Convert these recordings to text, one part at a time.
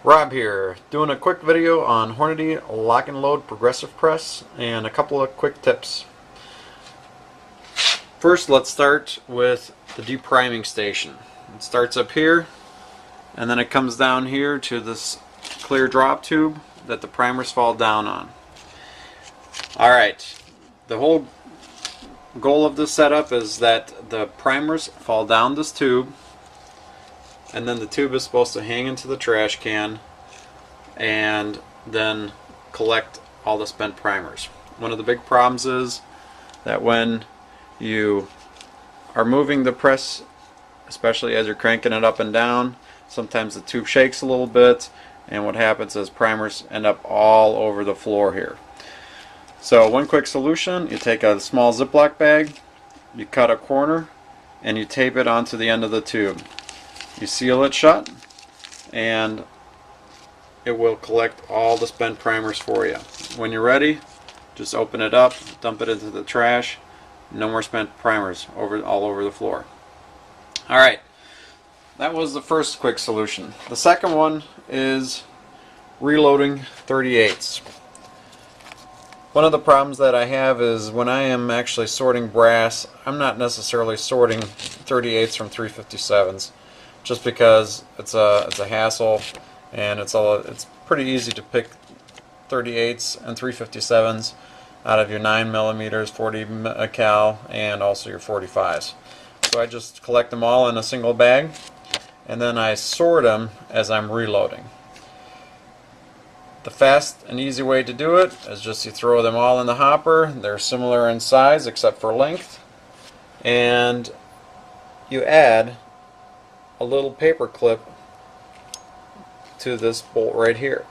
Rob here, doing a quick video on Hornady lock and load progressive press and a couple of quick tips. First, let's start with the depriming station. It starts up here and then it comes down here to this clear drop tube that the primers fall down on. Alright, the whole goal of this setup is that the primers fall down this tube, and then the tube is supposed to hang into the trash can and then collect all the spent primers. One of the big problems is that when you are moving the press, especially as you're cranking it up and down, sometimes the tube shakes a little bit, and what happens is primers end up all over the floor here. So one quick solution: you take a small Ziploc bag, you cut a corner, and you tape it onto the end of the tube. You seal it shut, and it will collect all the spent primers for you. When you're ready, just open it up, dump it into the trash. No more spent primers all over the floor. Alright, that was the first quick solution. The second one is reloading 38s. One of the problems that I have is when I am actually sorting brass, I'm not necessarily sorting 38s from 357s, just because it's a hassle, and it's pretty easy to pick 38s and 357s out of your 9mm, 40 cal, and also your 45s. So I just collect them all in a single bag, and then I sort them as I'm reloading. The fast and easy way to do it is just you throw them all in the hopper. They're similar in size except for length, and you add a little paper clip to this bolt right here,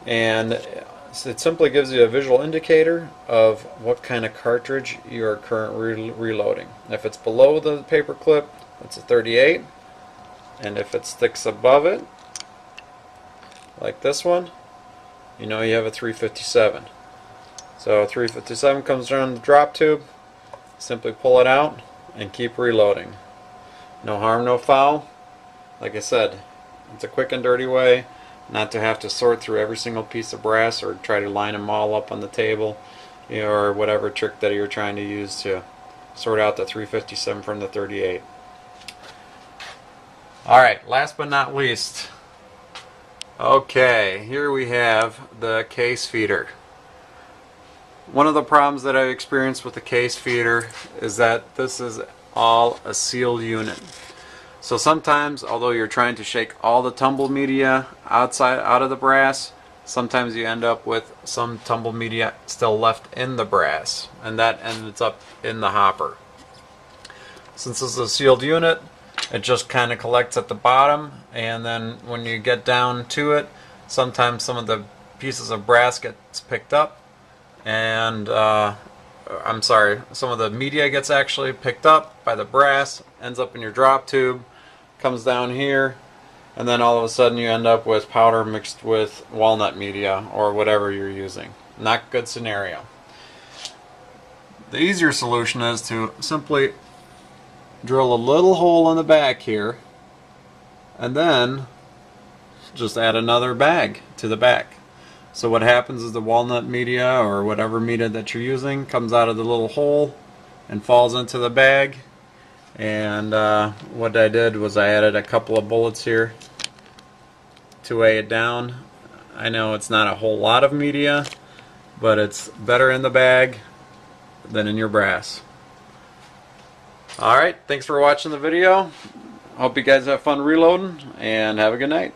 and it simply gives you a visual indicator of what kind of cartridge you are currently reloading. If it's below the paper clip, it's a 38, and if it sticks above it, like this one, you know you have a 357. So 357 comes around the drop tube, simply pull it out and keep reloading. No harm, no foul. Like I said, it's a quick and dirty way not to have to sort through every single piece of brass or try to line them all up on the table, you know, or whatever trick that you're trying to use to sort out the 357 from the 38. Alright, last but not least, okay, here we have the case feeder. One of the problems that I've experienced with the case feeder is that this is all a sealed unit. So sometimes, although you're trying to shake all the tumble media out of the brass, sometimes you end up with some tumble media still left in the brass, and that ends up in the hopper. Since this is a sealed unit, it just kind of collects at the bottom, and then when you get down to it, sometimes some of the pieces of brass gets picked up, and some of the media gets actually picked up by the brass, ends up in your drop tube, comes down here, and then all of a sudden you end up with powder mixed with walnut media or whatever you're using. Not a good scenario. The easier solution is to simply drill a little hole in the back here, and then just add another bag to the back. So what happens is the walnut media or whatever media that you're using comes out of the little hole and falls into the bag. And what I did was I added a couple of bullets here to weigh it down. I know it's not a whole lot of media, but it's better in the bag than in your brass. Alright, thanks for watching the video. Hope you guys have fun reloading, and have a good night.